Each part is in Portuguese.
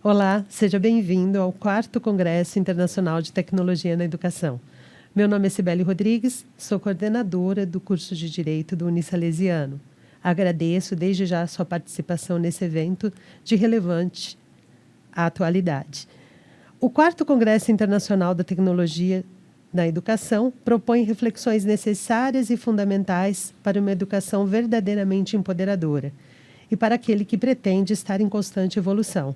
Olá, seja bem-vindo ao 4º Congresso Internacional de Tecnologia na Educação. Meu nome é Cibele Rodrigues, sou coordenadora do curso de Direito do Unisalesiano. Agradeço desde já a sua participação nesse evento de relevante à atualidade. O 4º Congresso Internacional da Tecnologia na Educação propõe reflexões necessárias e fundamentais para uma educação verdadeiramente empoderadora e para aquele que pretende estar em constante evolução.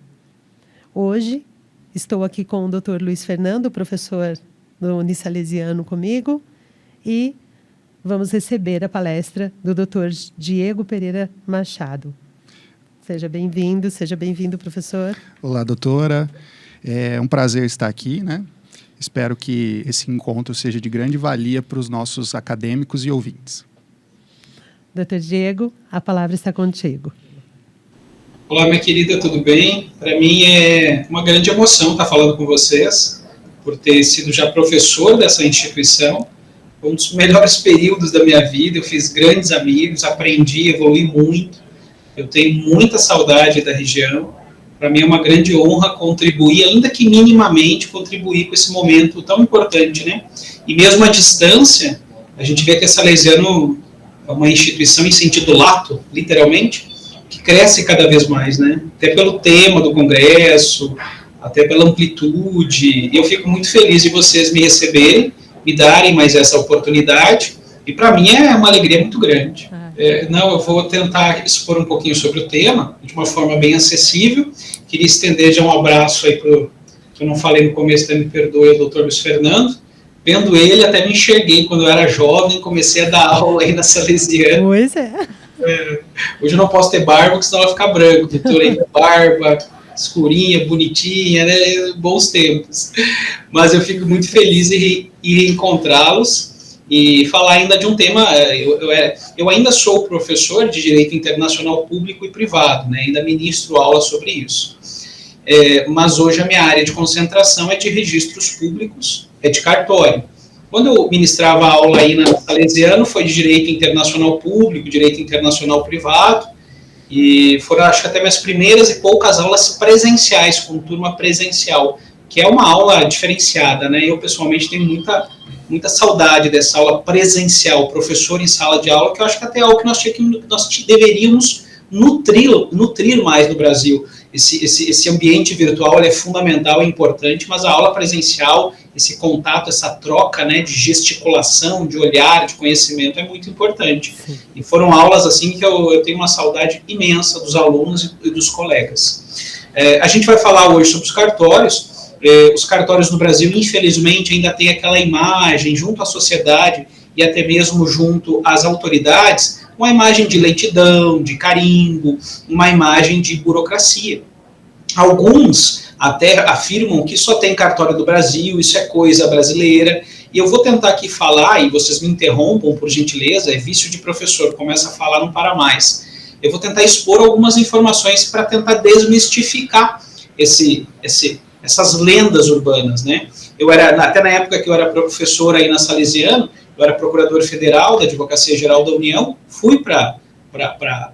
Hoje, estou aqui com o Dr. Luiz Fernando, professor do Unisalesiano comigo, e vamos receber a palestra do Dr. Diego Pereira Machado. Seja bem-vindo, professor. Olá, doutora. É um prazer estar aqui, né? Espero que esse encontro seja de grande valia para os nossos acadêmicos e ouvintes. Dr. Diego, a palavra está contigo. Olá, minha querida, tudo bem? Para mim é uma grande emoção estar falando com vocês, por ter sido já professor dessa instituição. Foi um dos melhores períodos da minha vida, eu fiz grandes amigos, aprendi, evolui muito. Eu tenho muita saudade da região. Para mim é uma grande honra contribuir, ainda que minimamente, contribuir com esse momento tão importante, né? E mesmo à distância, a gente vê que a Salesiano é uma instituição em sentido lato, literalmente, que cresce cada vez mais, né? Até pelo tema do congresso, até pela amplitude. Eu fico muito feliz de vocês me receberem, me darem mais essa oportunidade, e para mim é uma alegria muito grande. Eu vou tentar expor um pouquinho sobre o tema, de uma forma bem acessível. Queria estender já um abraço aí que eu não falei no começo, até me perdoe, ao Dr. Luiz Fernando. Vendo ele, até me enxerguei quando eu era jovem, comecei a dar aula aí na Salesiana. Pois é. Hoje eu não posso ter barba, porque senão ela fica branca. Doutor ainda barba, escurinha, bonitinha, né? Bons tempos. Mas eu fico muito feliz em reencontrá-los e falar ainda de um tema. Eu ainda sou professor de Direito Internacional Público e Privado, né? Ainda ministro aula sobre isso. Mas hoje a minha área de concentração é de registros públicos, é de cartório. Quando eu ministrava aula aí na Salesiano, foi de Direito Internacional Público, Direito Internacional Privado, e foram, acho que até minhas primeiras e poucas aulas presenciais, com turma presencial, que é uma aula diferenciada, né? Eu, pessoalmente, tenho muita saudade dessa aula presencial, professor em sala de aula, que eu acho que até é algo que nós deveríamos nutrir mais no Brasil. Esse ambiente virtual é fundamental, é importante, mas a aula presencial, esse contato, essa troca, né, de gesticulação, de olhar, de conhecimento é muito importante. Sim. E foram aulas assim que eu tenho uma saudade imensa dos alunos e dos colegas. A gente vai falar hoje sobre os cartórios. Os cartórios no Brasil, infelizmente, ainda tem aquela imagem junto à sociedade e até mesmo junto às autoridades, uma imagem de lentidão, de carimbo, uma imagem de burocracia. Alguns até afirmam que só tem cartório do Brasil, isso é coisa brasileira, e eu vou tentar aqui falar, e vocês me interrompam por gentileza, é vício de professor, começa a falar, não para mais. Eu vou tentar expor algumas informações para tentar desmistificar essas lendas urbanas, né? Até na época que eu era professor aí na Salesiano, eu era procurador federal da Advocacia Geral da União, fui para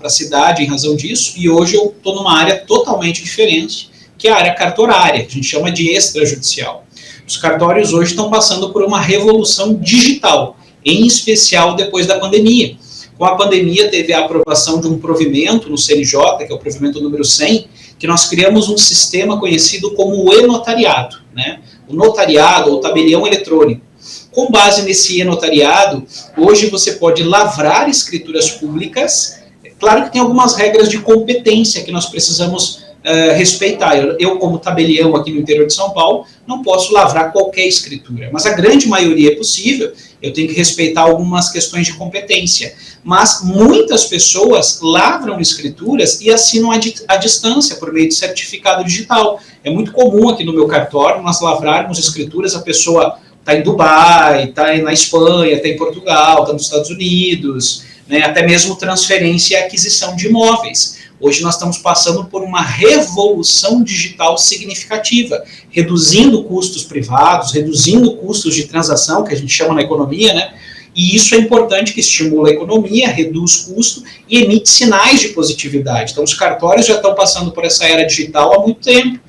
a cidade em razão disso, e hoje eu estou numa área totalmente diferente, que é a área cartorária, que a gente chama de extrajudicial. Os cartórios hoje estão passando por uma revolução digital, em especial depois da pandemia. Com a pandemia teve a aprovação de um provimento no CNJ, que é o provimento número 100, que nós criamos um sistema conhecido como o e-notariado, né? O notariado, ou tabelião eletrônico. Com base nesse e-notariado, hoje você pode lavrar escrituras públicas. Claro que tem algumas regras de competência que nós precisamos respeitar. Eu, como tabelião aqui no interior de São Paulo, não posso lavrar qualquer escritura, mas a grande maioria é possível. Eu tenho que respeitar algumas questões de competência. Mas muitas pessoas lavram escrituras e assinam à distância, por meio de certificado digital. É muito comum aqui no meu cartório nós lavrarmos escrituras, a pessoa está em Dubai, está na Espanha, está em Portugal, está nos Estados Unidos, né, até mesmo transferência e aquisição de imóveis. Hoje nós estamos passando por uma revolução digital significativa, reduzindo custos privados, reduzindo custos de transação, que a gente chama na economia, né? E isso é importante, que estimula a economia, reduz custo e emite sinais de positividade. Então os cartórios já estão passando por essa era digital há muito tempo.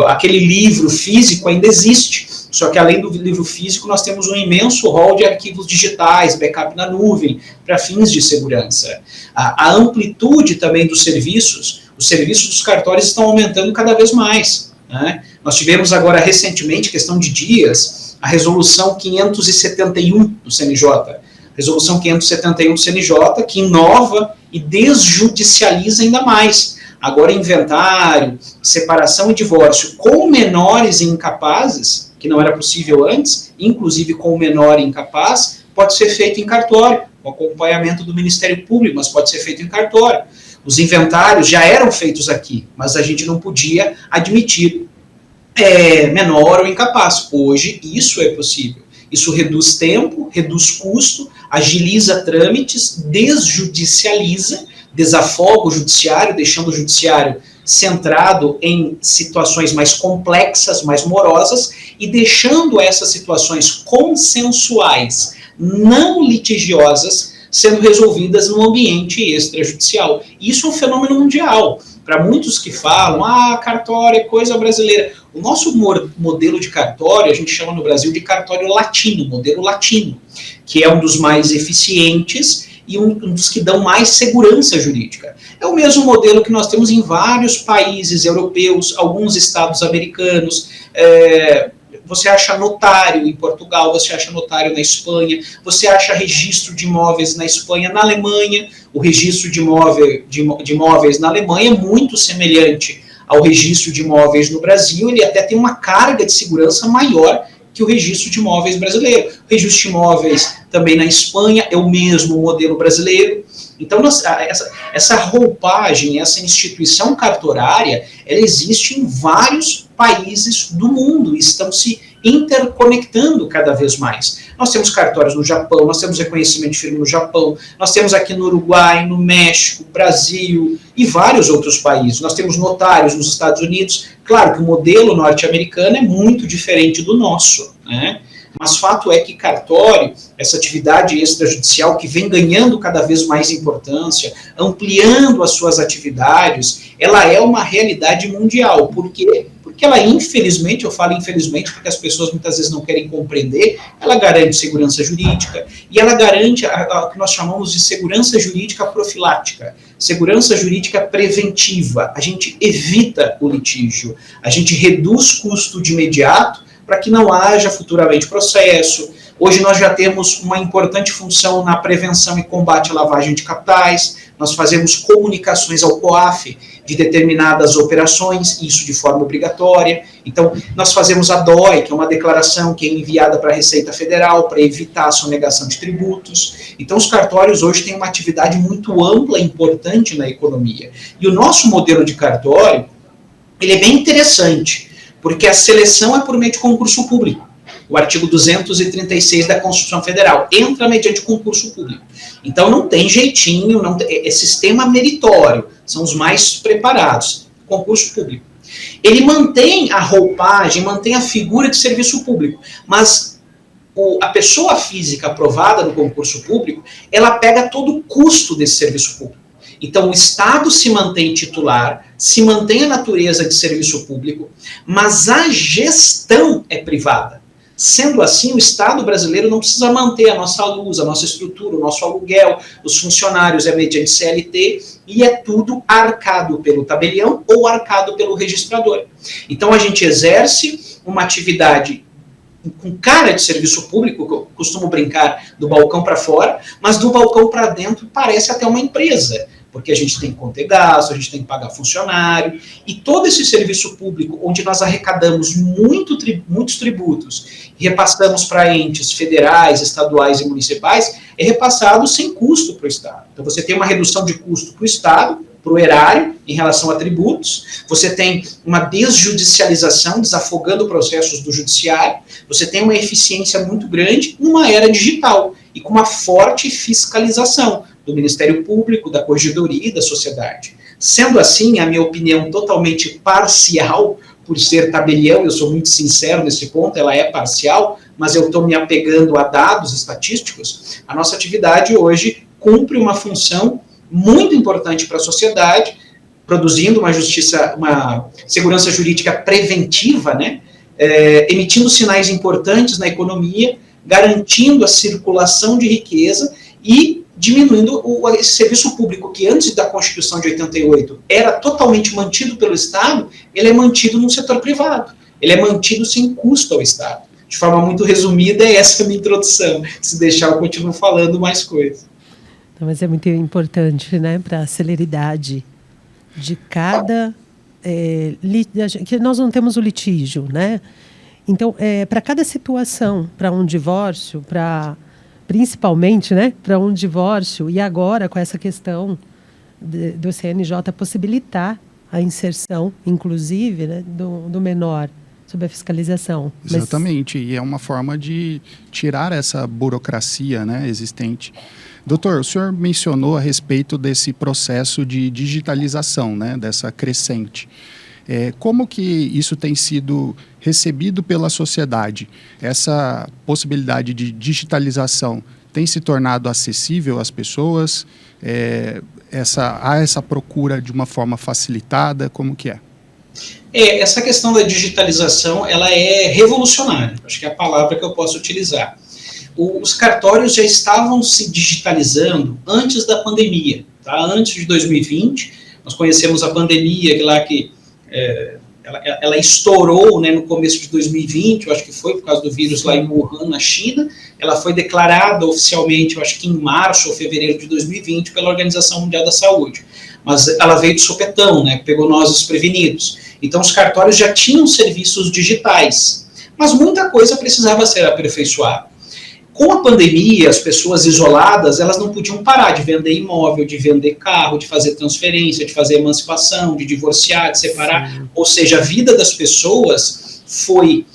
Aquele livro físico ainda existe, só que além do livro físico, nós temos um imenso rol de arquivos digitais, backup na nuvem, para fins de segurança. A amplitude também dos serviços, os serviços dos cartórios estão aumentando cada vez mais, né? Nós tivemos agora recentemente, questão de dias, a resolução 571 do CNJ, resolução 571 do CNJ, que inova e desjudicializa ainda mais. Agora, inventário, separação e divórcio com menores e incapazes, que não era possível antes, inclusive com o menor e incapaz, pode ser feito em cartório, com acompanhamento do Ministério Público, mas pode ser feito em cartório. Os inventários já eram feitos aqui, mas a gente não podia admitir menor ou incapaz. Hoje, isso é possível. Isso reduz tempo, reduz custo, agiliza trâmites, desjudicializa, desafoga o judiciário, deixando o judiciário centrado em situações mais complexas, mais morosas, e deixando essas situações consensuais, não litigiosas, sendo resolvidas no ambiente extrajudicial. Isso é um fenômeno mundial. Para muitos que falam, cartório é coisa brasileira. O nosso modelo de cartório, a gente chama no Brasil de cartório latino, modelo latino, que é um dos mais eficientes e um dos que dão mais segurança jurídica. É o mesmo modelo que nós temos em vários países europeus, alguns estados americanos. Você acha notário em Portugal, você acha notário na Espanha, você acha registro de imóveis na Espanha, na Alemanha. O registro de imóveis na Alemanha é muito semelhante ao registro de imóveis no Brasil, ele até tem uma carga de segurança maior que o registro de imóveis brasileiro. O registro de imóveis também na Espanha é o mesmo modelo brasileiro. Então, essa roupagem, essa instituição cartorária, ela existe em vários países do mundo e estão se interconectando cada vez mais. Nós temos cartórios no Japão, nós temos reconhecimento de firma no Japão, nós temos aqui no Uruguai, no México, Brasil e vários outros países. Nós temos notários nos Estados Unidos. Claro que o modelo norte-americano é muito diferente do nosso, né? Mas fato é que cartório, essa atividade extrajudicial que vem ganhando cada vez mais importância, ampliando as suas atividades, ela é uma realidade mundial. Por quê? Porque ela, infelizmente, eu falo infelizmente porque as pessoas muitas vezes não querem compreender, ela garante segurança jurídica e ela garante o que nós chamamos de segurança jurídica profilática, segurança jurídica preventiva. A gente evita o litígio, a gente reduz custo de imediato para que não haja futuramente processo. Hoje nós já temos uma importante função na prevenção e combate à lavagem de capitais, nós fazemos comunicações ao COAF de determinadas operações, isso de forma obrigatória. Então, nós fazemos a DOI, que é uma declaração que é enviada para a Receita Federal para evitar a sonegação de tributos. Então, os cartórios hoje têm uma atividade muito ampla e importante na economia. E o nosso modelo de cartório, ele é bem interessante, porque a seleção é por meio de concurso público. O artigo 236 da Constituição Federal entra mediante concurso público. Então não tem jeitinho, é sistema meritório, são os mais preparados, concurso público. Ele mantém a roupagem, mantém a figura de serviço público, mas a pessoa física aprovada no concurso público, ela pega todo o custo desse serviço público. Então, o Estado se mantém titular, se mantém a natureza de serviço público, mas a gestão é privada. Sendo assim, o Estado brasileiro não precisa manter a nossa luz, a nossa estrutura, o nosso aluguel, os funcionários é mediante CLT, e é tudo arcado pelo tabelião ou arcado pelo registrador. Então, a gente exerce uma atividade com cara de serviço público, que eu costumo brincar do balcão para fora, mas do balcão para dentro parece até uma empresa, porque a gente tem que conter gasto, a gente tem que pagar funcionário, e todo esse serviço público, onde nós arrecadamos muitos tributos, e repassamos para entes federais, estaduais e municipais, é repassado sem custo para o Estado. Então você tem uma redução de custo para o Estado, para o erário, em relação a tributos, você tem uma desjudicialização, desafogando processos do judiciário, você tem uma eficiência muito grande numa era digital, e com uma forte fiscalização do Ministério Público, da Corregedoria e da sociedade. Sendo assim, a minha opinião totalmente parcial, por ser tabelião, eu sou muito sincero nesse ponto, ela é parcial, mas eu estou me apegando a dados estatísticos, a nossa atividade hoje cumpre uma função muito importante para a sociedade, produzindo uma segurança jurídica preventiva, né, emitindo sinais importantes na economia, garantindo a circulação de riqueza e diminuindo esse serviço público que antes da Constituição de 88 era totalmente mantido pelo Estado, ele é mantido no setor privado, ele é mantido sem custo ao Estado. De forma muito resumida, essa é a minha introdução. Se deixar, eu continuo falando mais coisas. Então, mas é muito importante, né, para a celeridade de cada... que nós não temos o litígio, né? Então, para cada situação, para um divórcio, principalmente, né, para um divórcio, e agora com essa questão do CNJ possibilitar a inserção, inclusive, né, do menor sob a fiscalização. Exatamente, e é uma forma de tirar essa burocracia, né, existente. Doutor, o senhor mencionou a respeito desse processo de digitalização, né, dessa crescente. Como que isso tem sido recebido pela sociedade? Essa possibilidade de digitalização tem se tornado acessível às pessoas? Há essa procura de uma forma facilitada? Como que é? Essa questão da digitalização, ela é revolucionária. Acho que é a palavra que eu posso utilizar. Os cartórios já estavam se digitalizando antes da pandemia, tá? Antes de 2020, nós conhecemos a pandemia ela estourou, né, no começo de 2020, eu acho que foi por causa do vírus lá em Wuhan, na China. Ela foi declarada oficialmente, eu acho que em março ou fevereiro de 2020, pela Organização Mundial da Saúde. Mas ela veio de sopetão, né, pegou nós desprevenidos. Então, os cartórios já tinham serviços digitais, mas muita coisa precisava ser aperfeiçoada. Com a pandemia, as pessoas isoladas, elas não podiam parar de vender imóvel, de vender carro, de fazer transferência, de fazer emancipação, de divorciar, de separar. Sim. Ou seja, a vida das pessoas foi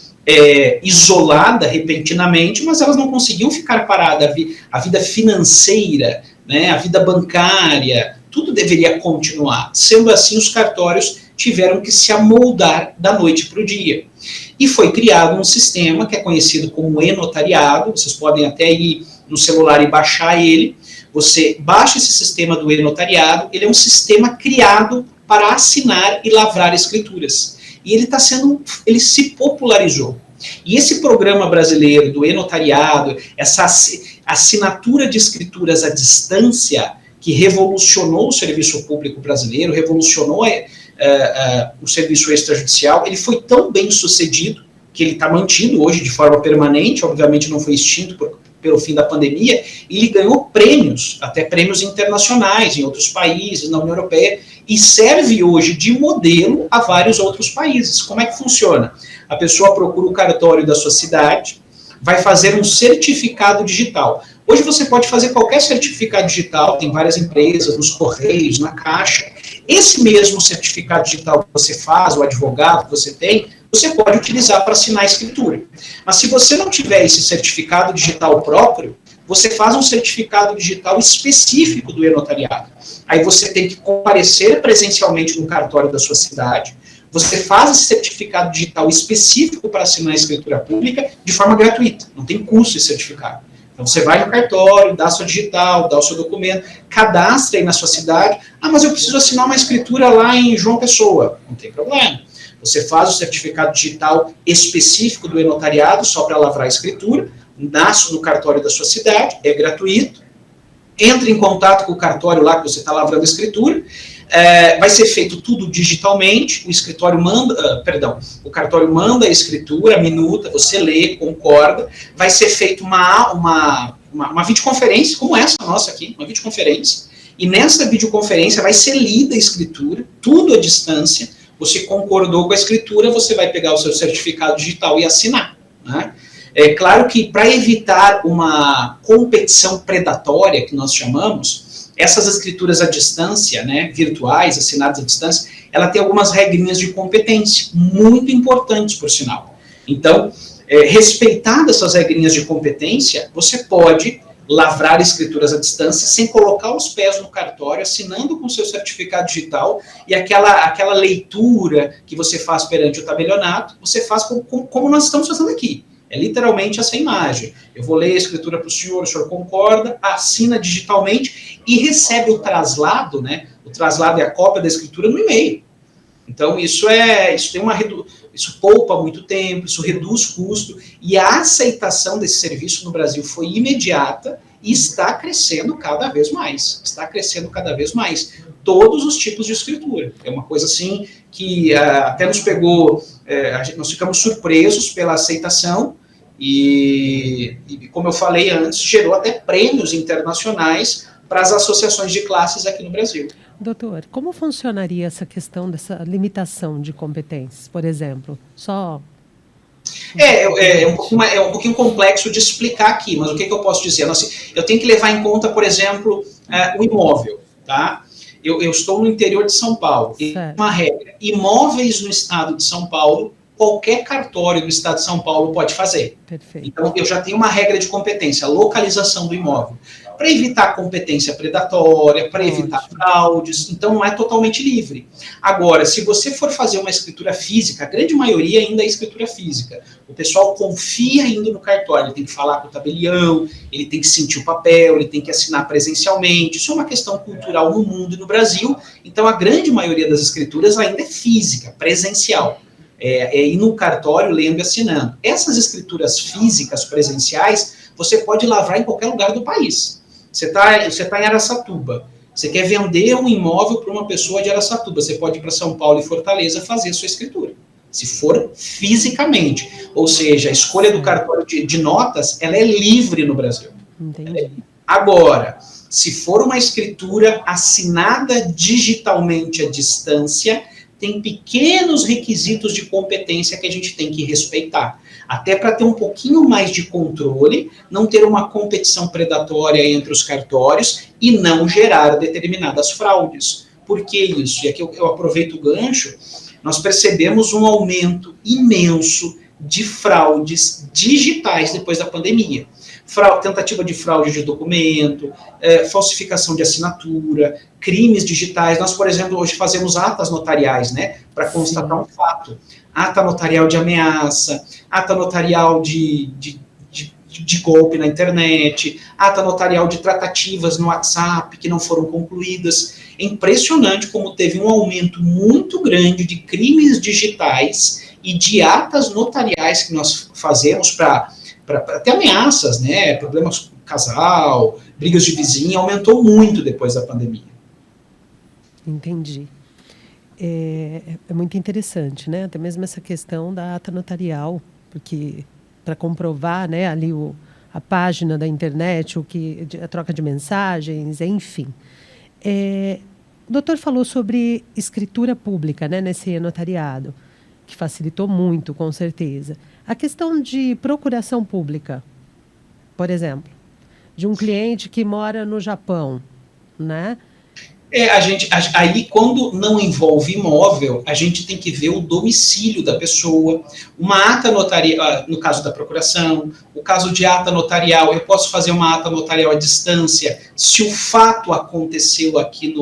isolada repentinamente, mas elas não conseguiam ficar paradas. A vida financeira, né, a vida bancária, tudo deveria continuar. Sendo assim, os cartórios tiveram que se amoldar da noite para o dia. E foi criado um sistema que é conhecido como e-notariado. Vocês podem até ir no celular e baixar ele. Você baixa esse sistema do e-notariado, ele é um sistema criado para assinar e lavrar escrituras. E ele se popularizou. E esse programa brasileiro do e-notariado, essa assinatura de escrituras à distância, que revolucionou o serviço público brasileiro, revolucionou o serviço extrajudicial, ele foi tão bem sucedido que ele está mantido hoje de forma permanente, obviamente não foi extinto pelo fim da pandemia, e ele ganhou prêmios, até prêmios internacionais em outros países, na União Europeia, e serve hoje de modelo a vários outros países. Como é que funciona? A pessoa procura o cartório da sua cidade, vai fazer um certificado digital. Hoje você pode fazer qualquer certificado digital, tem várias empresas, nos Correios, na Caixa. Esse mesmo certificado digital que você faz, o advogado que você tem, você pode utilizar para assinar a escritura. Mas se você não tiver esse certificado digital próprio, você faz um certificado digital específico do e-notariado. Aí você tem que comparecer presencialmente no cartório da sua cidade, você faz esse certificado digital específico para assinar a escritura pública de forma gratuita, não tem custo esse certificado. Então você vai no cartório, dá a sua digital, dá o seu documento, cadastra aí na sua cidade. Ah, mas eu preciso assinar uma escritura lá em João Pessoa. Não tem problema. Você faz o certificado digital específico do e-notariado, só para lavrar a escritura, nasce no cartório da sua cidade, é gratuito, entra em contato com o cartório lá que você está lavrando a escritura, vai ser feito tudo digitalmente, o cartório manda a escritura, a minuta, você lê, concorda, vai ser feita uma videoconferência, como essa nossa aqui, uma videoconferência, e nessa videoconferência vai ser lida a escritura, tudo à distância, você concordou com a escritura, você vai pegar o seu certificado digital e assinar, né? É claro que para evitar uma competição predatória, que nós chamamos, essas escrituras à distância, né, virtuais, assinadas à distância, ela tem algumas regrinhas de competência, muito importantes, por sinal. Então, respeitando essas regrinhas de competência, você pode lavrar escrituras à distância sem colocar os pés no cartório, assinando com seu certificado digital, e aquela leitura que você faz perante o tabelionato, você faz como nós estamos fazendo aqui. É literalmente essa imagem. Eu vou ler a escritura para o senhor concorda, assina digitalmente e recebe o traslado, né? O o traslado e a cópia da escritura no e-mail. Então, isso poupa muito tempo, isso reduz custo, e a aceitação desse serviço no Brasil foi imediata e está crescendo cada vez mais. Está crescendo cada vez mais. Todos os tipos de escritura. É uma coisa assim que até nos pegou, nós ficamos surpresos pela aceitação e, como eu falei antes, gerou até prêmios internacionais para as associações de classes aqui no Brasil. Doutor, como funcionaria essa questão dessa limitação de competências, por exemplo? É um pouquinho complexo de explicar aqui, mas o que eu posso dizer? Eu tenho que levar em conta, por exemplo, o imóvel, tá? Eu estou no interior de São Paulo. E uma regra: imóveis no estado de São Paulo, qualquer cartório do estado de São Paulo pode fazer. Perfeito. Então, eu já tenho uma regra de competência, localização do imóvel. Para evitar competência predatória, para evitar fraudes, então não é totalmente livre. Agora, se você for fazer uma escritura física, a grande maioria ainda é escritura física. O pessoal confia ainda no cartório, ele tem que falar com o tabelião, ele tem que sentir o papel, ele tem que assinar presencialmente. Isso é uma questão cultural no mundo e no Brasil, então a grande maioria das escrituras ainda é física, presencial. Ir no cartório, lendo e assinando. Essas escrituras físicas, presenciais, você pode lavrar em qualquer lugar do país. Você tá em Araçatuba, você quer vender um imóvel para uma pessoa de Araçatuba, você pode ir para São Paulo e Fortaleza fazer a sua escritura, se for fisicamente. Ou seja, a escolha do cartório de notas, ela é livre no Brasil. Entendi. Agora, se for uma escritura assinada digitalmente à distância, tem pequenos requisitos de competência que a gente tem que respeitar. Até para ter um pouquinho mais de controle, não ter uma competição predatória entre os cartórios e não gerar determinadas fraudes. Por que isso? E aqui eu aproveito o gancho, nós percebemos um aumento imenso de fraudes digitais depois da pandemia. Tentativa de fraude de documento, falsificação de assinatura, crimes digitais. Nós, por exemplo, hoje fazemos atas notariais, né, para constatar um fato. Ata notarial de ameaça, ata notarial de golpe na internet, ata notarial de tratativas no WhatsApp que não foram concluídas. É impressionante como teve um aumento muito grande de crimes digitais e de atas notariais que nós fazemos para até ameaças, né, problemas com casal, brigas de vizinho, aumentou muito depois da pandemia. Entendi. É muito interessante, né? Até mesmo essa questão da ata notarial, porque para comprovar, né, ali a página da internet, a troca de mensagens, enfim. O doutor falou sobre escritura pública, né, nesse notariado, que facilitou muito, com certeza. A questão de procuração pública, por exemplo, de um cliente que mora no Japão, né? Aí, quando não envolve imóvel, a gente tem que ver o domicílio da pessoa. Uma ata notarial, no caso da procuração, o caso de ata notarial, eu posso fazer uma ata notarial à distância se o fato aconteceu aqui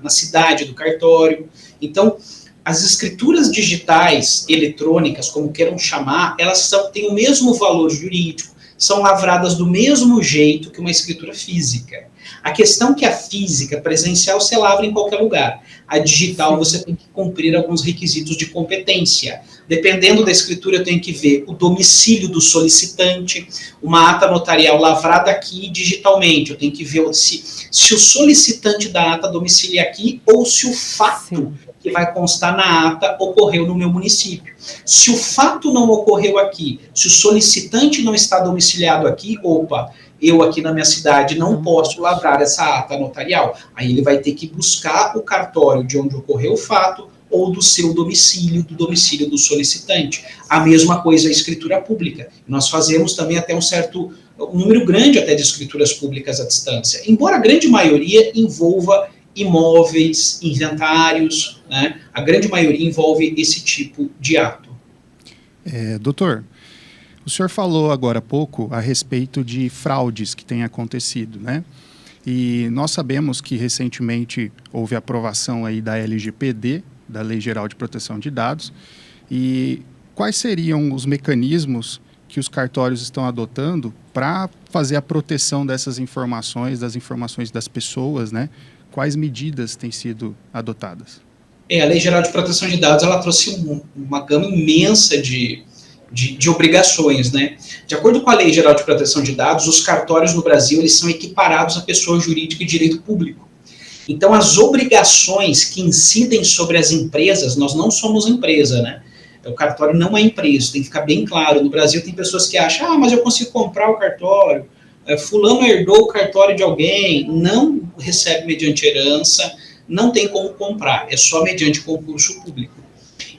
na cidade do cartório. Então, as escrituras digitais, eletrônicas, como queiram chamar, elas têm o mesmo valor jurídico, são lavradas do mesmo jeito que uma escritura física. A questão é que a física, presencial, você lavra em qualquer lugar. A digital, você tem que cumprir alguns requisitos de competência. Dependendo da escritura, eu tenho que ver o domicílio do solicitante, uma ata notarial lavrada aqui digitalmente. Eu tenho que ver se o solicitante da ata domicilia aqui ou se o fato que vai constar na ata ocorreu no meu município. Se o fato não ocorreu aqui, se o solicitante não está domiciliado aqui, eu aqui na minha cidade não posso lavrar essa ata notarial. Aí ele vai ter que buscar o cartório de onde ocorreu o fato ou do seu domicílio, do domicílio do solicitante. A mesma coisa a escritura pública. Nós fazemos também até um número grande até de escrituras públicas à distância. Embora a grande maioria envolva imóveis, inventários, né? A grande maioria envolve esse tipo de ato. Doutor, o senhor falou agora há pouco a respeito de fraudes que têm acontecido, né? E nós sabemos que recentemente houve a aprovação aí da LGPD, da Lei Geral de Proteção de Dados, e quais seriam os mecanismos que os cartórios estão adotando para fazer a proteção dessas informações, das informações das pessoas, né? Quais medidas têm sido adotadas? A Lei Geral de Proteção de Dados, ela trouxe uma gama imensa de obrigações, né? De acordo com a Lei Geral de Proteção de Dados, os cartórios no Brasil, eles são equiparados à pessoa jurídica e direito público. Então, as obrigações que incidem sobre as empresas, nós não somos empresa, né? O cartório não é empresa, tem que ficar bem claro. No Brasil tem pessoas que acham, mas eu consigo comprar o cartório, fulano herdou o cartório de alguém, não recebe mediante herança, não tem como comprar, é só mediante concurso público.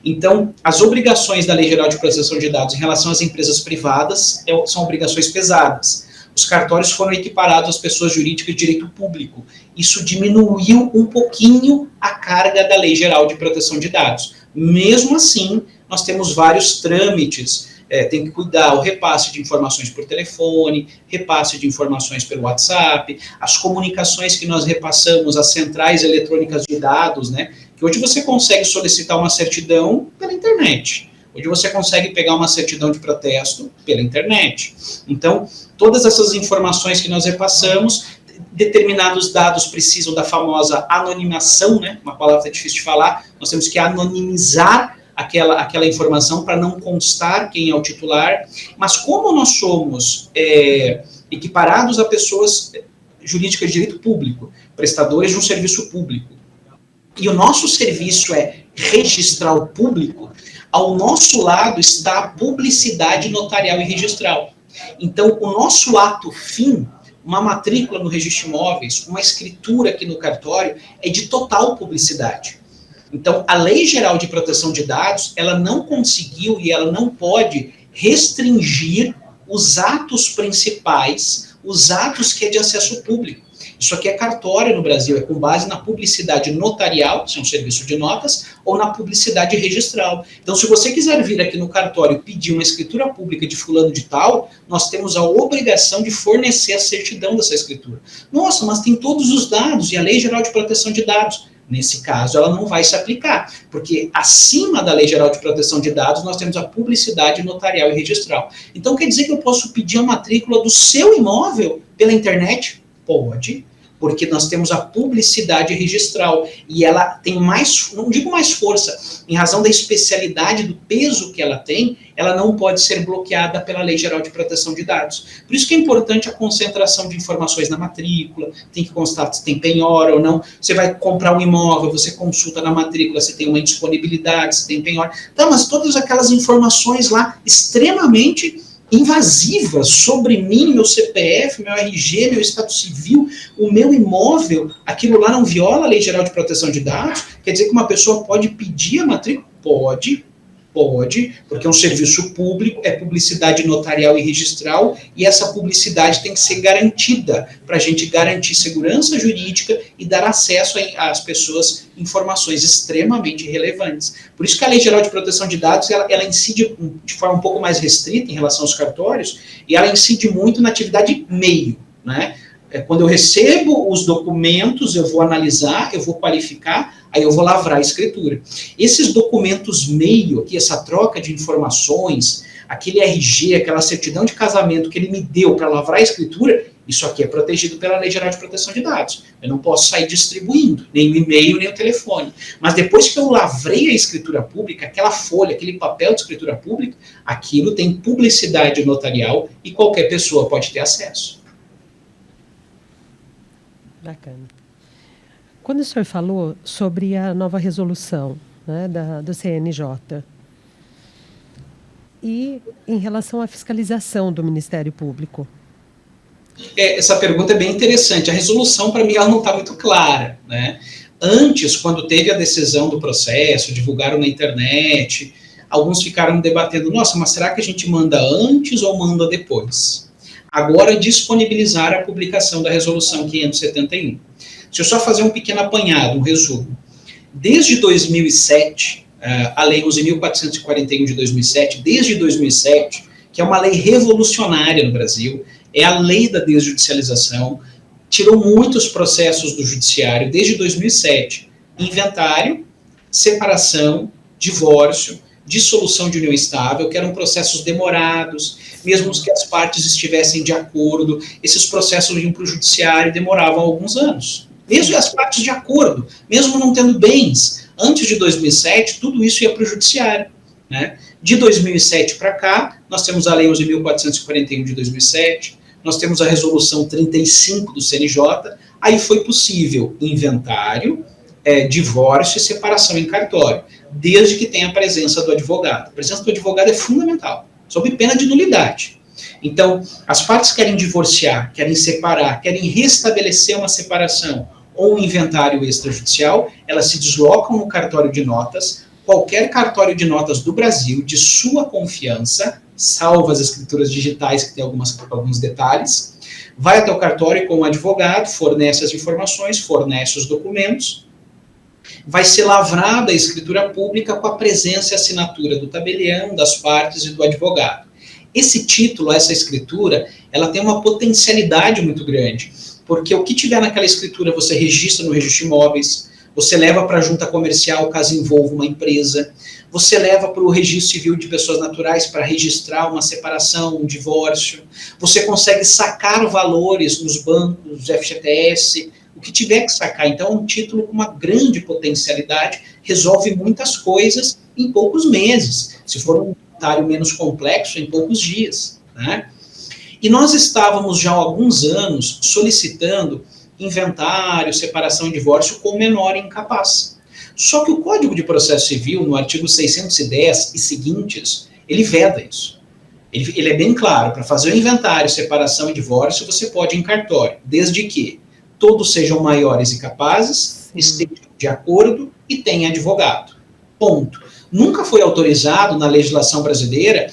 Então, as obrigações da Lei Geral de Proteção de Dados em relação às empresas privadas são obrigações pesadas. Os cartórios foram equiparados às pessoas jurídicas de direito público. Isso diminuiu um pouquinho a carga da Lei Geral de Proteção de Dados. Mesmo assim, nós temos vários trâmites, tem que cuidar o repasse de informações por telefone, repasse de informações pelo WhatsApp, as comunicações que nós repassamos às centrais eletrônicas de dados, né? Que hoje você consegue solicitar uma certidão pela internet. Hoje você consegue pegar uma certidão de protesto pela internet. Então, todas essas informações que nós repassamos, determinados dados precisam da famosa anonimação, né? Uma palavra difícil de falar, nós temos que anonimizar aquela informação para não constar quem é o titular, mas como nós somos equiparados a pessoas jurídicas de direito público, prestadores de um serviço público, e o nosso serviço é registral público, ao nosso lado está a publicidade notarial e registral. Então, o nosso ato fim, uma matrícula no registro de imóveis, uma escritura aqui no cartório, é de total publicidade. Então, a Lei Geral de Proteção de Dados, ela não conseguiu e ela não pode restringir os atos principais, os atos que é de acesso público. Isso aqui é cartório no Brasil, é com base na publicidade notarial, que é um serviço de notas, ou na publicidade registral. Então, se você quiser vir aqui no cartório pedir uma escritura pública de fulano de tal, nós temos a obrigação de fornecer a certidão dessa escritura. Nossa, mas tem todos os dados e a Lei Geral de Proteção de Dados. Nesse caso, ela não vai se aplicar, porque acima da Lei Geral de Proteção de Dados, nós temos a publicidade notarial e registral. Então, quer dizer que eu posso pedir a matrícula do seu imóvel pela internet? Pode, porque nós temos a publicidade registral, e ela tem mais, não digo mais força, em razão da especialidade, do peso que ela tem, ela não pode ser bloqueada pela Lei Geral de Proteção de Dados. Por isso que é importante a concentração de informações na matrícula, tem que constar se tem penhora ou não. Você vai comprar um imóvel, você consulta na matrícula se tem uma indisponibilidade, se tem penhora. Então, mas todas aquelas informações lá, extremamente invasivas sobre mim, meu CPF, meu RG, meu estado civil, o meu imóvel, aquilo lá não viola a Lei Geral de Proteção de Dados? Quer dizer que uma pessoa pode pedir a matrícula? Pode, porque é um serviço público, é publicidade notarial e registral, e essa publicidade tem que ser garantida, para a gente garantir segurança jurídica e dar acesso às pessoas informações extremamente relevantes. Por isso que a Lei Geral de Proteção de Dados, ela incide de forma um pouco mais restrita em relação aos cartórios, e ela incide muito na atividade meio, né? Quando eu recebo os documentos, eu vou analisar, eu vou qualificar, aí eu vou lavrar a escritura. Esses documentos meio, aqui, essa troca de informações, aquele RG, aquela certidão de casamento que ele me deu para lavrar a escritura, isso aqui é protegido pela Lei Geral de Proteção de Dados. Eu não posso sair distribuindo, nem o e-mail, nem o telefone. Mas depois que eu lavrei a escritura pública, aquela folha, aquele papel de escritura pública, aquilo tem publicidade notarial e qualquer pessoa pode ter acesso. Bacana. Quando o senhor falou sobre a nova resolução, né, do CNJ, e em relação à fiscalização do Ministério Público? Essa pergunta é bem interessante. A resolução, para mim, ela não está muito clara, né? Antes, quando teve a decisão do processo, divulgaram na internet, alguns ficaram debatendo, nossa, mas será que a gente manda antes ou manda depois? Agora, disponibilizar a publicação da resolução 571. Deixa eu só fazer um pequeno apanhado, um resumo. Desde 2007, a Lei 11.441 de 2007, desde 2007, que é uma lei revolucionária no Brasil, é a lei da desjudicialização, tirou muitos processos do judiciário desde 2007. Inventário, separação, divórcio, dissolução de união estável, que eram processos demorados, mesmo que as partes estivessem de acordo, esses processos iam para o judiciário e demoravam alguns anos. Mesmo as partes de acordo, mesmo não tendo bens, antes de 2007, tudo isso ia para o judiciário, né? De 2007 para cá, nós temos a Lei 11.441 de 2007, nós temos a Resolução 35 do CNJ, aí foi possível inventário, divórcio e separação em cartório, desde que tenha a presença do advogado. A presença do advogado é fundamental, sob pena de nulidade. Então, as partes querem divorciar, querem separar, querem restabelecer uma separação ou um inventário extrajudicial, elas se deslocam no cartório de notas, qualquer cartório de notas do Brasil, de sua confiança, salvo as escrituras digitais, que tem alguns detalhes, vai até o cartório com o advogado, fornece as informações, fornece os documentos, vai ser lavrada a escritura pública com a presença e assinatura do tabelião, das partes e do advogado. Esse título, essa escritura, ela tem uma potencialidade muito grande, porque o que tiver naquela escritura você registra no registro de imóveis, você leva para a junta comercial caso envolva uma empresa, você leva para o registro civil de pessoas naturais para registrar uma separação, um divórcio, você consegue sacar valores nos bancos, FGTS, o que tiver que sacar. Então, é um título com uma grande potencialidade, resolve muitas coisas em poucos meses. Se for um inventário menos complexo, em poucos dias, né? E nós estávamos já há alguns anos solicitando inventário, separação e divórcio com menor e incapaz. Só que o Código de Processo Civil, no artigo 610 e seguintes, ele veda isso. Ele é bem claro, para fazer o inventário, separação e divórcio, você pode ir em cartório, desde que todos sejam maiores e capazes, estejam de acordo e tenham advogado. Ponto. Nunca foi autorizado na legislação brasileira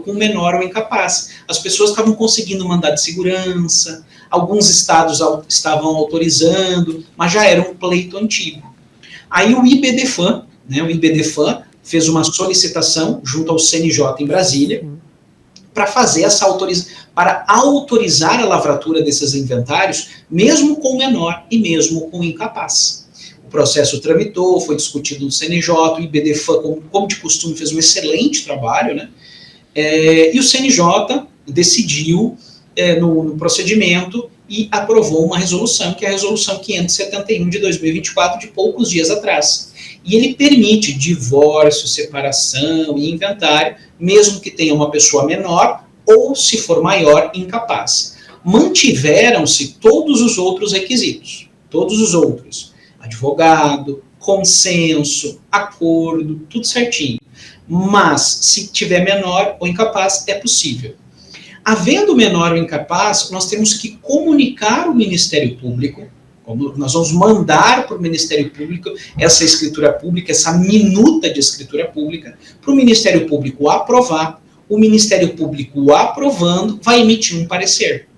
com menor ou incapaz. As pessoas estavam conseguindo mandado de segurança, alguns estados estavam autorizando, mas já era um pleito antigo. Aí o IBDFAN, né, o IBDFAN fez uma solicitação junto ao CNJ em Brasília para fazer essa para autorizar a lavratura desses inventários, mesmo com menor e mesmo com incapaz. O processo tramitou, foi discutido no CNJ, o IBDFAN, como de costume, fez um excelente trabalho, né? E o CNJ decidiu no procedimento e aprovou uma resolução, que é a Resolução 571 de 2024, de poucos dias atrás. E ele permite divórcio, separação e inventário, mesmo que tenha uma pessoa menor ou, se for maior, incapaz. Mantiveram-se todos os outros requisitos, todos os outros. Advogado, consenso, acordo, tudo certinho. Mas, se tiver menor ou incapaz, é possível. Havendo menor ou incapaz, nós temos que comunicar ao Ministério Público, nós vamos mandar para o Ministério Público essa escritura pública, essa minuta de escritura pública, para o Ministério Público aprovar. O Ministério Público aprovando, vai emitir um parecer.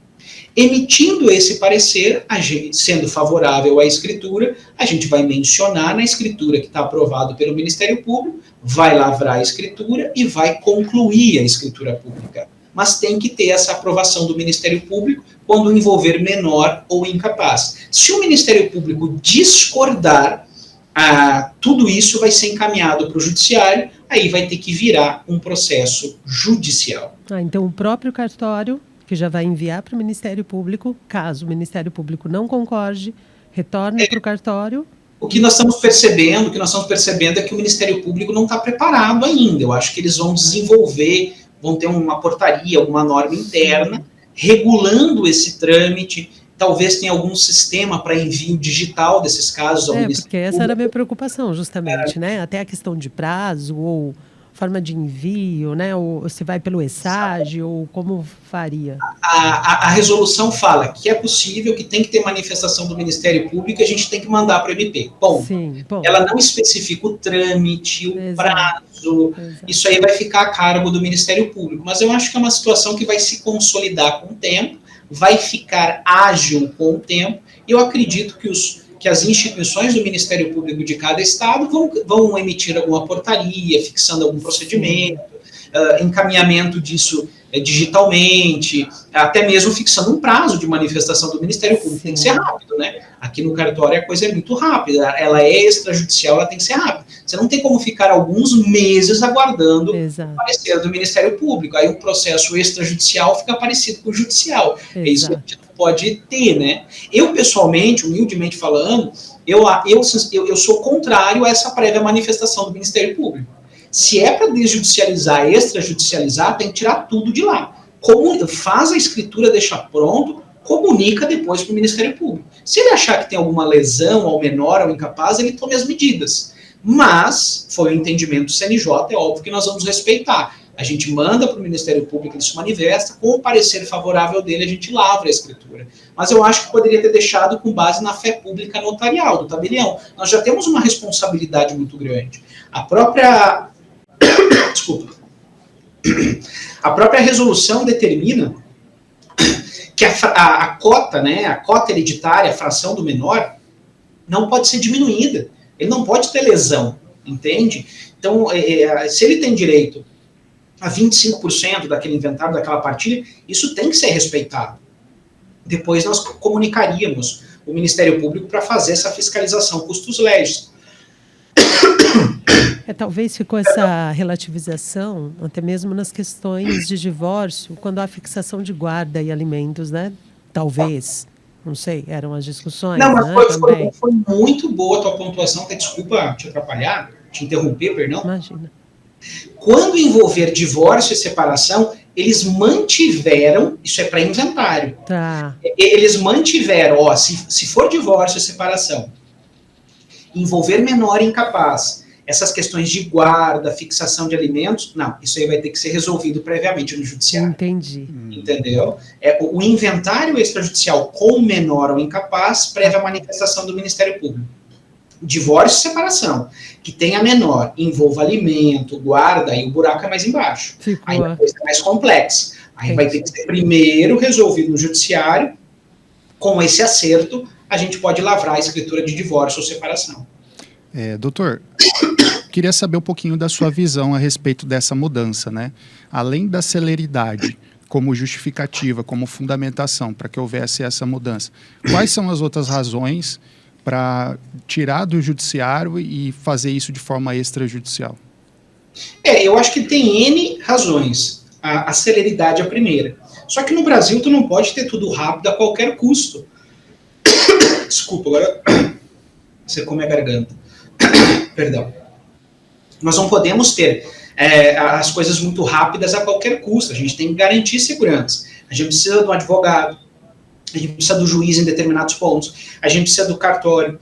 Emitindo esse parecer, sendo favorável à escritura, a gente vai mencionar na escritura que está aprovado pelo Ministério Público, vai lavrar a escritura e vai concluir a escritura pública. Mas tem que ter essa aprovação do Ministério Público quando envolver menor ou incapaz. Se o Ministério Público discordar, tudo isso vai ser encaminhado para o Judiciário, aí vai ter que virar um processo judicial. Então, o próprio cartório, que já vai enviar para o Ministério Público, caso o Ministério Público não concorde, retorna para o cartório. O que nós estamos percebendo é que o Ministério Público não está preparado ainda. Eu acho que eles vão desenvolver, vão ter uma portaria, alguma norma interna, regulando esse trâmite. Talvez tenha algum sistema para envio digital desses casos ao Ministério porque essa era a minha preocupação, justamente, né? Até a questão de prazo, ou forma de envio, né? Ou se vai pelo ESAG, ou como faria? A resolução fala que é possível, que tem que ter manifestação do Ministério Público e a gente tem que mandar para o MP. Ponto. Sim, ela não especifica o trâmite, o prazo, isso aí vai ficar a cargo do Ministério Público. Mas eu acho que é uma situação que vai se consolidar com o tempo, vai ficar ágil com o tempo, e eu acredito que as instituições do Ministério Público de cada estado vão emitir alguma portaria, fixando algum procedimento, encaminhamento disso digitalmente, até mesmo fixando um prazo de manifestação do Ministério Público. Tem que ser rápido, né? Aqui no cartório a coisa é muito rápida, ela é extrajudicial, ela tem que ser rápida. Você não tem como ficar alguns meses aguardando o parecer do Ministério Público. Aí o processo extrajudicial fica parecido com o judicial. É isso que a gente não pode ter, né? Eu, pessoalmente, humildemente falando, eu sou contrário a essa prévia manifestação do Ministério Público. Se é para desjudicializar, extrajudicializar, tem que tirar tudo de lá. Faz a escritura, deixa pronto, comunica depois para o Ministério Público. Se ele achar que tem alguma lesão ao menor, ao incapaz, ele tome as medidas. Mas, foi o entendimento do CNJ, é óbvio que nós vamos respeitar. A gente manda para o Ministério Público, ele se manifesta, com o parecer favorável dele, a gente lavra a escritura. Mas eu acho que poderia ter deixado com base na fé pública notarial do tabelião. Nós já temos uma responsabilidade muito grande. A própria resolução determina que a cota, né, a cota hereditária, a fração do menor, não pode ser diminuída. Ele não pode ter lesão, entende? Então, se ele tem direito a 25% daquele inventário, daquela partilha, isso tem que ser respeitado. Depois nós comunicaríamos o Ministério Público para fazer essa fiscalização custos legis. Talvez ficou essa relativização, até mesmo nas questões de divórcio, quando há fixação de guarda e alimentos, né? Talvez, não sei, eram as discussões. Não, mas né, foi muito boa a tua pontuação, até desculpa te atrapalhar, te interromper, perdão. Imagina. Quando envolver divórcio e separação, eles mantiveram, isso é para inventário, eles mantiveram, se for divórcio e separação, envolver menor e incapaz, essas questões de guarda, fixação de alimentos, não, isso aí vai ter que ser resolvido previamente no judiciário. Entendi. Entendeu? O inventário extrajudicial com menor ou incapaz, prévia manifestação do Ministério Público. Divórcio e separação, que tenha menor, envolva alimento, guarda, aí o buraco é mais embaixo. Aí a coisa é mais complexa. Aí vai ter que ser primeiro resolvido no judiciário, com esse acerto, a gente pode lavrar a escritura de divórcio ou separação. Doutor, queria saber um pouquinho da sua visão a respeito dessa mudança, né? Além da celeridade como justificativa, como fundamentação para que houvesse essa mudança, quais são as outras razões para tirar do judiciário e fazer isso de forma extrajudicial? Eu acho que tem N razões. A celeridade é a primeira. Só que no Brasil tu não pode ter tudo rápido a qualquer custo. Desculpa, agora você come a garganta. Perdão. Nós não podemos ter as coisas muito rápidas a qualquer custo. A gente tem que garantir segurança. A gente precisa de um advogado, a gente precisa do juiz em determinados pontos, a gente precisa do cartório.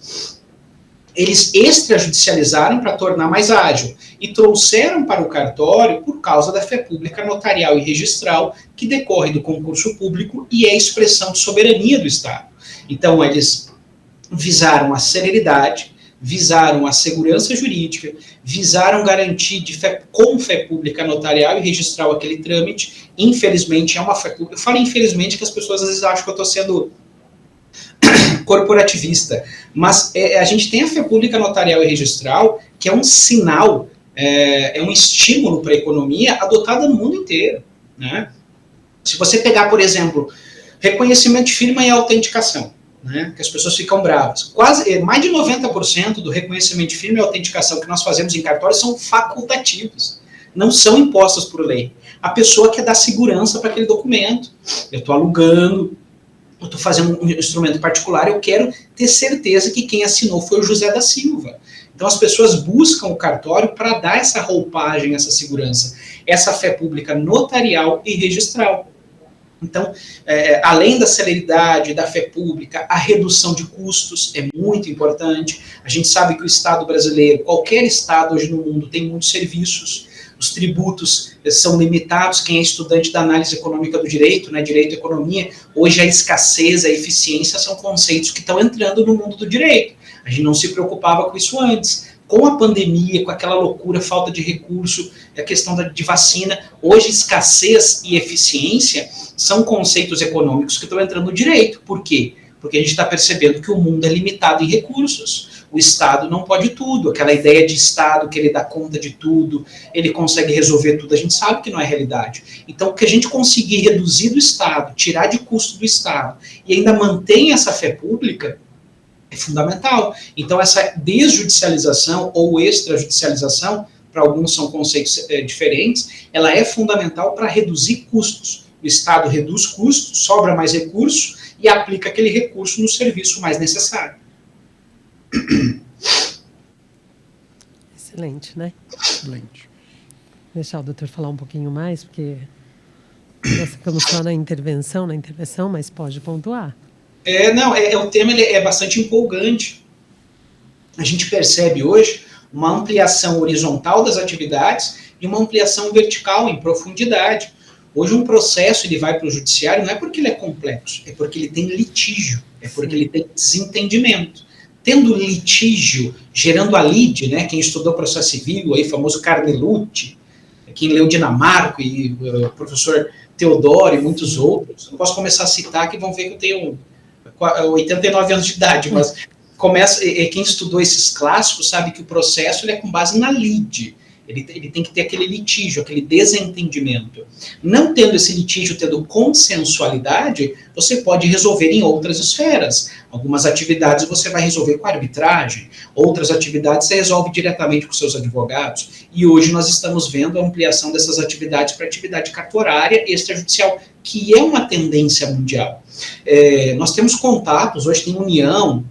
Eles extrajudicializaram para tornar mais ágil e trouxeram para o cartório por causa da fé pública notarial e registral que decorre do concurso público e é expressão de soberania do Estado. Então, eles visaram a celeridade, visaram a segurança jurídica, visaram garantir com fé pública notarial e registral aquele trâmite. Infelizmente, é uma fé pública. Eu falo infelizmente que as pessoas às vezes acham que eu estou sendo corporativista, mas a gente tem a fé pública notarial e registral, que é um sinal, é um estímulo para a economia adotada no mundo inteiro, né? Se você pegar, por exemplo, reconhecimento de firma e autenticação, né, que as pessoas ficam bravas. Mais de 90% do reconhecimento de firma e autenticação que nós fazemos em cartório são facultativos, não são impostos por lei. A pessoa quer dar segurança para aquele documento. Eu estou alugando, eu estou fazendo um instrumento particular, eu quero ter certeza que quem assinou foi o José da Silva. Então as pessoas buscam o cartório para dar essa roupagem, essa segurança, essa fé pública notarial e registral. Então, além da celeridade, da fé pública, a redução de custos é muito importante. A gente sabe que o Estado brasileiro, qualquer Estado hoje no mundo, tem muitos serviços. Os tributos são limitados. Quem é estudante da análise econômica do direito, né, direito e economia, hoje a escassez, a eficiência são conceitos que estão entrando no mundo do direito. A gente não se preocupava com isso antes. Com a pandemia, com aquela loucura, falta de recurso, a questão de vacina, hoje escassez e eficiência são conceitos econômicos que estão entrando no direito. Por quê? Porque a gente está percebendo que o mundo é limitado em recursos. o Estado não pode tudo, aquela ideia de Estado que ele dá conta de tudo, ele consegue resolver tudo, a gente sabe que não é realidade. Então, que a gente conseguir reduzir do Estado, tirar de custo do Estado, e ainda mantém essa fé pública, é fundamental. Então, essa desjudicialização ou extrajudicialização, para alguns são conceitos diferentes, ela é fundamental para reduzir custos. O Estado reduz custos, sobra mais recurso e aplica aquele recurso no serviço mais necessário. Excelente, né? Excelente. Deixar o doutor falar um pouquinho mais, porque nós ficamos só na intervenção, mas pode pontuar. O tema ele é bastante empolgante. A gente percebe hoje uma ampliação horizontal das atividades e uma ampliação vertical em profundidade. Hoje um processo ele vai para o judiciário não é porque ele é complexo, é porque ele tem litígio, é porque ele tem desentendimento. Tendo litígio, gerando a lide, né, quem estudou processo civil, aí, famoso Carnelucci, quem leu Dinamarco e o professor Teodoro e muitos outros, eu posso começar a citar que vão ver que eu tenho 89 anos de idade, mas quem estudou esses clássicos sabe que o processo ele é com base na lide. Ele tem que ter aquele litígio, aquele desentendimento. Não tendo esse litígio, tendo consensualidade, você pode resolver em outras esferas. Algumas atividades você vai resolver com arbitragem, outras atividades você resolve diretamente com seus advogados. E hoje nós estamos vendo a ampliação dessas atividades para atividade cartorária extrajudicial, que é uma tendência mundial. Nós temos contatos, hoje tem união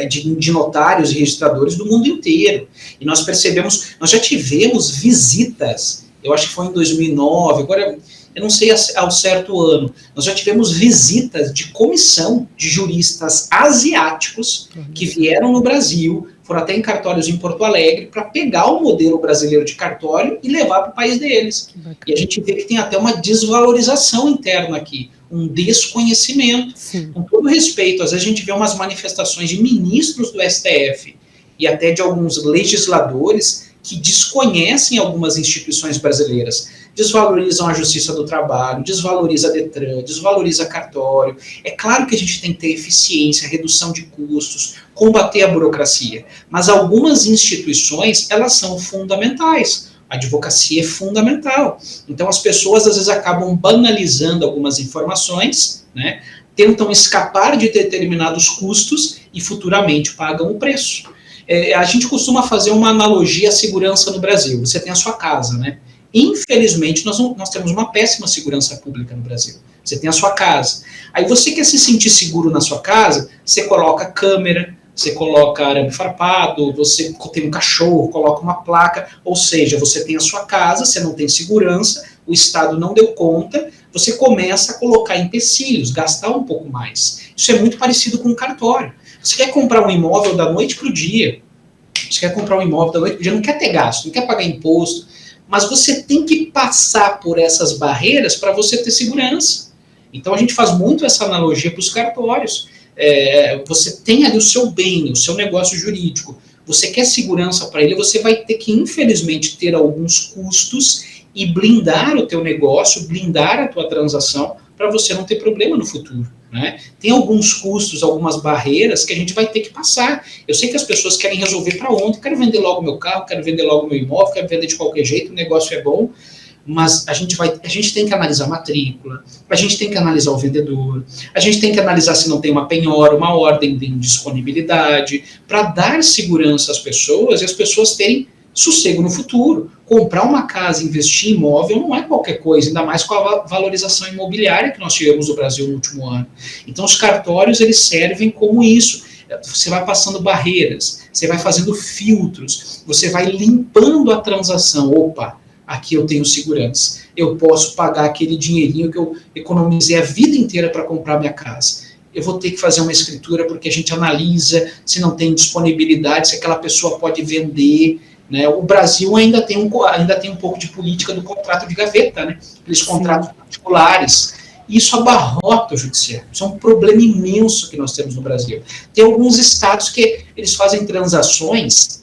de notários e registradores do mundo inteiro. E nós percebemos, nós já tivemos visitas, eu acho que foi em 2009, agora eu não sei ao certo ano, nós já tivemos visitas de comissão de juristas asiáticos que vieram no Brasil, foram até em cartórios em Porto Alegre, para pegar o modelo brasileiro de cartório e levar para o país deles. E a gente vê que tem até uma desvalorização interna aqui, um desconhecimento. Sim. Com todo respeito, às vezes a gente vê umas manifestações de ministros do STF e até de alguns legisladores que desconhecem algumas instituições brasileiras, desvalorizam a Justiça do Trabalho, desvaloriza a Detran, desvaloriza cartório. É claro que a gente tem que ter eficiência, redução de custos, combater a burocracia, mas algumas instituições, elas são fundamentais. A advocacia é fundamental. Então, as pessoas, às vezes, acabam banalizando algumas informações, né? Tentam escapar de determinados custos e, futuramente, pagam o preço. A gente costuma fazer uma analogia à segurança no Brasil. Você tem a sua casa, né? Infelizmente, nós temos uma péssima segurança pública no Brasil. Você tem a sua casa. Aí, você quer se sentir seguro na sua casa, você coloca câmera, você coloca arame farpado, você tem um cachorro, coloca uma placa, ou seja, você tem a sua casa, você não tem segurança, o Estado não deu conta, você começa a colocar empecilhos, gastar um pouco mais. Isso é muito parecido com um cartório. Você quer comprar um imóvel da noite para o dia, não quer ter gasto, não quer pagar imposto, mas você tem que passar por essas barreiras para você ter segurança. Então a gente faz muito essa analogia para os cartórios. Você tem ali o seu bem, o seu negócio jurídico, você quer segurança para ele, você vai ter que, infelizmente, ter alguns custos e blindar o teu negócio, blindar a tua transação, para você não ter problema no futuro, né? Tem alguns custos, algumas barreiras que a gente vai ter que passar. Eu sei que as pessoas querem resolver para ontem, quero vender logo meu carro, quero vender logo meu imóvel, quero vender de qualquer jeito, o negócio é bom, mas a gente tem que analisar a matrícula, a gente tem que analisar o vendedor, a gente tem que analisar se não tem uma penhora, uma ordem de indisponibilidade, para dar segurança às pessoas e as pessoas terem sossego no futuro. Comprar uma casa, investir em imóvel não é qualquer coisa, ainda mais com a valorização imobiliária que nós tivemos no Brasil no último ano. Então os cartórios, eles servem como isso. Você vai passando barreiras, você vai fazendo filtros, você vai limpando a transação. Opa, aqui eu tenho segurança, eu posso pagar aquele dinheirinho que eu economizei a vida inteira para comprar minha casa. Eu vou ter que fazer uma escritura porque a gente analisa se não tem disponibilidade, se aquela pessoa pode vender, né? O Brasil ainda tem um pouco de política do contrato de gaveta, né? Aqueles contratos particulares. Isso abarrota o judiciário. Isso é um problema imenso que nós temos no Brasil. Tem alguns estados que eles fazem transações,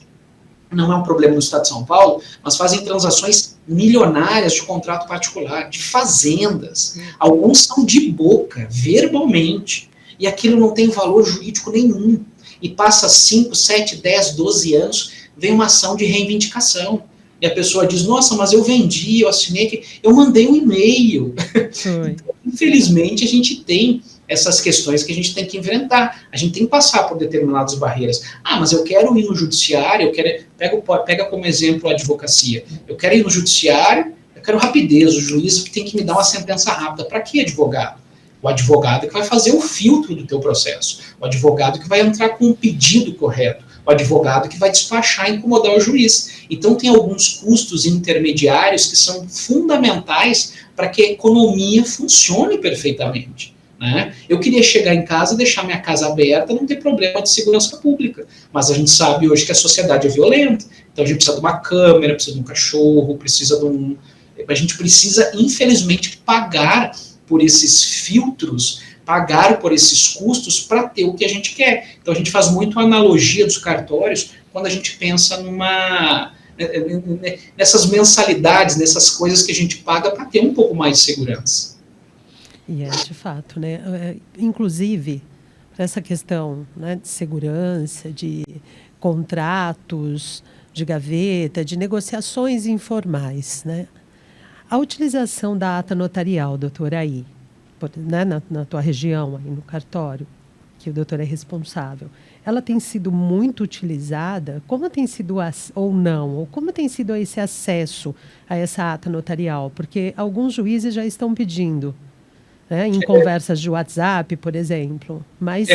não é um problema no estado de São Paulo, mas fazem transações milionárias de contrato particular, de fazendas. Alguns são de boca, verbalmente, e aquilo não tem valor jurídico nenhum. e passa 5, 7, 10, 12 anos, vem uma ação de reivindicação. E a pessoa diz, nossa, mas eu vendi, eu assinei, eu mandei um e-mail. Então, infelizmente, a gente tem essas questões que a gente tem que enfrentar. A gente tem que passar por determinadas barreiras. Ah, mas eu quero ir no judiciário, pega como exemplo a advocacia. Eu quero ir no judiciário, eu quero rapidez, o juiz tem que me dar uma sentença rápida. Para que advogado? O advogado que vai fazer o filtro do teu processo. O advogado que vai entrar com um pedido correto. O advogado que vai despachar e incomodar o juiz. Então, tem alguns custos intermediários que são fundamentais para que a economia funcione perfeitamente. Né? Eu queria chegar em casa, deixar minha casa aberta, não ter problema de segurança pública. Mas a gente sabe hoje que a sociedade é violenta. Então, a gente precisa de uma câmera, precisa de um cachorro, precisa de um... A gente precisa, infelizmente, pagar por esses filtros, pagar por esses custos para ter o que a gente quer. Então, a gente faz muito a analogia dos cartórios quando a gente pensa nessas mensalidades, nessas coisas que a gente paga para ter um pouco mais de segurança. E de fato, né? Inclusive, para essa questão, né, de segurança, de contratos, de gaveta, de negociações informais, né? A utilização da ata notarial, doutora, aí, né, na tua região, aí no cartório, que o doutor é responsável, ela tem sido muito utilizada? Como tem sido, ou não? Ou como tem sido esse acesso a essa ata notarial? Porque alguns juízes já estão pedindo, né, em conversas de WhatsApp, por exemplo. Mas...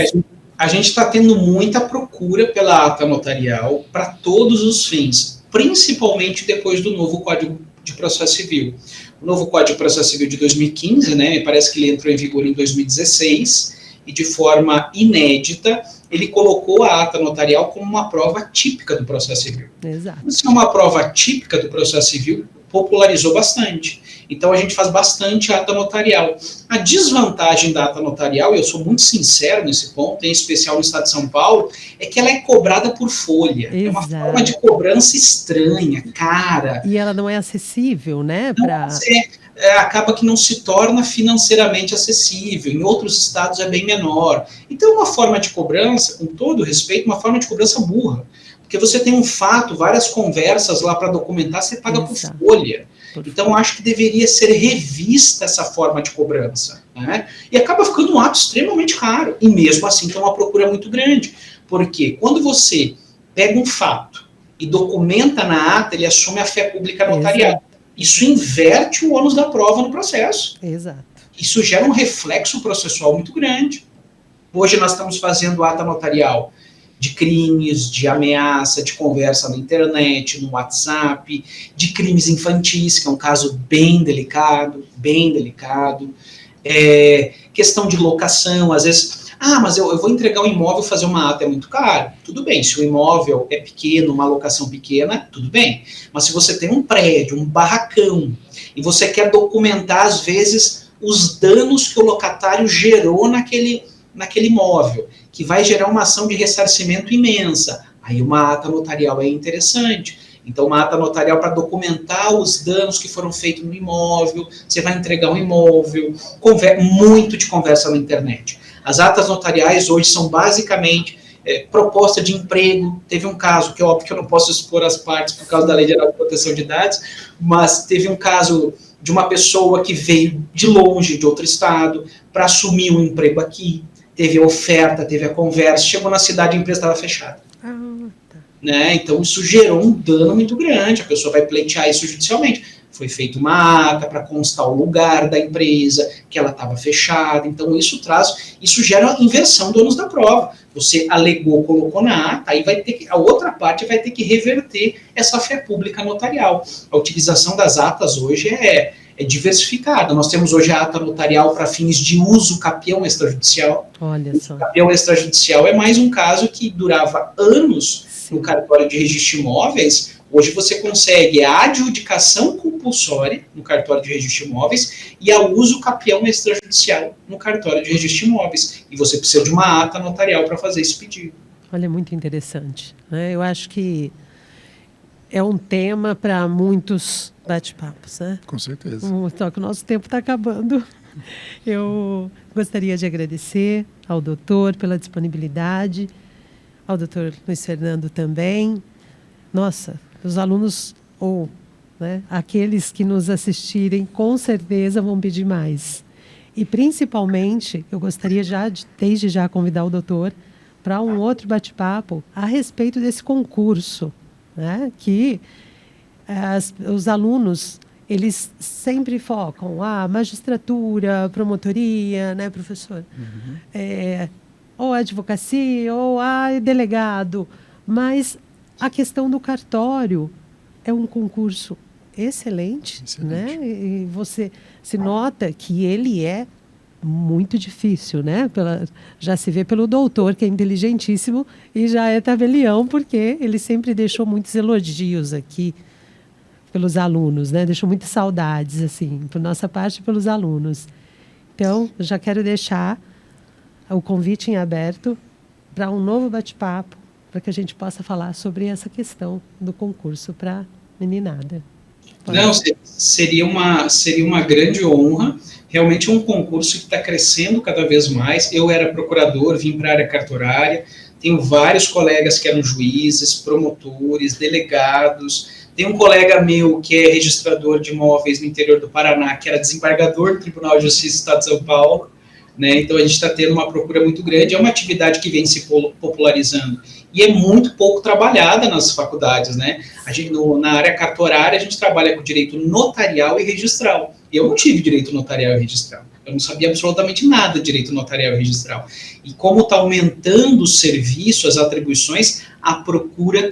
a gente está tendo muita procura pela ata notarial para todos os fins, principalmente depois do novo Código de Processo Civil. O novo Código de Processo Civil de 2015, né, parece que ele entrou em vigor em 2016, e de forma inédita, ele colocou a ata notarial como uma prova típica do processo civil. Exato. Isso é uma prova típica do processo civil, popularizou bastante. Então, a gente faz bastante ata notarial. A desvantagem da ata notarial, e eu sou muito sincero nesse ponto, em especial no estado de São Paulo, é que ela é cobrada por folha. Exato. É uma forma de cobrança estranha, cara. E ela não é acessível, né? Acaba que não se torna financeiramente acessível. Em outros estados é bem menor. Então, é uma forma de cobrança, com todo respeito, uma forma de cobrança burra. Porque você tem um fato, várias conversas lá para documentar, você paga Exato. Por folha. Então, acho que deveria ser revista essa forma de cobrança. Né? E acaba ficando um ato extremamente raro. E mesmo assim tem uma procura muito grande. Porque quando você pega um fato e documenta na ata, ele assume a fé pública notarial. Exato. Isso inverte o ônus da prova no processo. Exato. Isso gera um reflexo processual muito grande. Hoje nós estamos fazendo ata notarial de crimes, de ameaça, de conversa na internet, no WhatsApp, de crimes infantis, que é um caso bem delicado, questão de locação, às vezes, mas eu vou entregar um imóvel e fazer uma ata, é muito caro. Tudo bem, se o imóvel é pequeno, uma locação pequena, tudo bem. Mas se você tem um prédio, um barracão, e você quer documentar, às vezes, os danos que o locatário gerou naquele imóvel, que vai gerar uma ação de ressarcimento imensa. Aí uma ata notarial é interessante. Então, uma ata notarial para documentar os danos que foram feitos no imóvel, você vai entregar um imóvel, muito de conversa na internet. As atas notariais hoje são basicamente proposta de emprego. Teve um caso, que é óbvio que eu não posso expor as partes por causa da Lei Geral de Proteção de Dados, mas teve um caso de uma pessoa que veio de longe, de outro estado, para assumir um emprego aqui. Teve a oferta, teve a conversa, chegou na cidade e a empresa estava fechada. Tá. Né? Então, isso gerou um dano muito grande, a pessoa vai pleitear isso judicialmente. Foi feita uma ata para constar o lugar da empresa, que ela estava fechada, então isso gera inversão do ônus da prova. Você alegou, colocou na ata, aí a outra parte vai ter que reverter essa fé pública notarial. A utilização das atas hoje é diversificada. Nós temos hoje a ata notarial para fins de uso capião extrajudicial. Olha só. O capião extrajudicial é mais um caso que durava anos no cartório de registro de imóveis. Hoje você consegue a adjudicação compulsória no cartório de registro de imóveis e a uso capião extrajudicial no cartório de registro de imóveis. E você precisa de uma ata notarial para fazer esse pedido. Olha, muito interessante. Né? Eu acho que é um tema para muitos bate-papos, né? Com certeza. Só que o nosso tempo está acabando. Eu gostaria de agradecer ao doutor pela disponibilidade. ao doutor Luiz Fernando também. Nossa, os alunos ou aqueles que nos assistirem com certeza vão pedir mais. E principalmente, eu gostaria desde já convidar o doutor para um outro bate-papo a respeito desse concurso, né? Que os alunos, eles sempre focam magistratura, promotoria, né, professor? Ou advocacia, ou delegado. Mas a questão do cartório é um concurso excelente. Né? E você se nota que ele é muito difícil, né? Já se vê pelo doutor, que é inteligentíssimo e já é tabelião, porque ele sempre deixou muitos elogios aqui pelos alunos, né? Deixou muitas saudades, assim, por nossa parte, pelos alunos. Então, já quero deixar o convite em aberto para um novo bate-papo, para que a gente possa falar sobre essa questão do concurso para meninada. Não, seria uma grande honra. Realmente é um concurso que está crescendo cada vez mais. Eu era procurador, vim para a área cartorária, tenho vários colegas que eram juízes, promotores, delegados. Tem um colega meu que é registrador de imóveis no interior do Paraná, que era desembargador do Tribunal de Justiça do Estado de São Paulo. Né? Então, a gente está tendo uma procura muito grande. É uma atividade que vem se popularizando e é muito pouco trabalhada nas faculdades. Né? Na área cartorária, a gente trabalha com direito notarial e registral. Eu não tive direito notarial e registral. Eu não sabia absolutamente nada de direito notarial e registral. E como está aumentando o serviço, as atribuições, a procura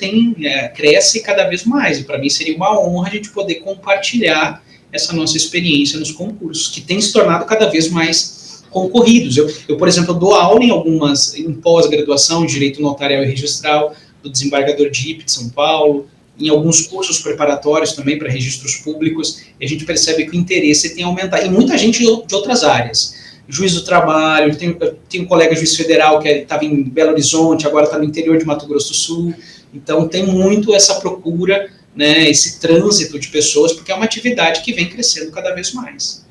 cresce cada vez mais. E para mim seria uma honra a gente poder compartilhar essa nossa experiência nos concursos, que tem se tornado cada vez mais concorridos. Eu, por exemplo, dou aula em pós-graduação de direito notarial e registral, do desembargador de IP de São Paulo, em alguns cursos preparatórios também para registros públicos, e a gente percebe que o interesse tem aumentado. E muita gente de outras áreas. Juiz do trabalho, tem um colega juiz federal que estava em Belo Horizonte, agora está no interior de Mato Grosso do Sul. Então, tem muito essa procura, né, esse trânsito de pessoas, porque é uma atividade que vem crescendo cada vez mais.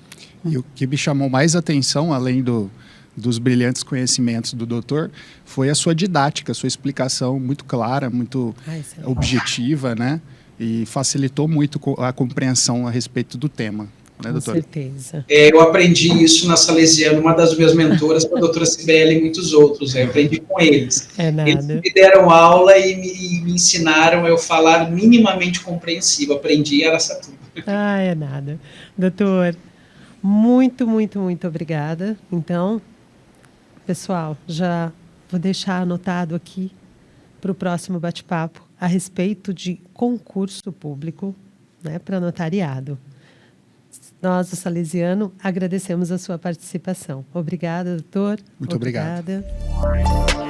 E o que me chamou mais atenção, além dos brilhantes conhecimentos do doutor, foi a sua didática, a sua explicação muito clara, muito objetiva, né? E facilitou muito a compreensão a respeito do tema, né, doutor? Com certeza. Eu aprendi isso na Salesiana, uma das minhas mentoras, a doutora Cibele e muitos outros. Eu aprendi com eles. Eles me deram aula e me ensinaram a falar minimamente compreensível. Aprendi e era tudo. É nada. Doutor, muito, muito, muito obrigada. Então, pessoal, já vou deixar anotado aqui para o próximo bate-papo a respeito de concurso público, né, para notariado. Nós, do Salesiano, agradecemos a sua participação. Obrigada, doutor. Muito obrigado. Obrigada.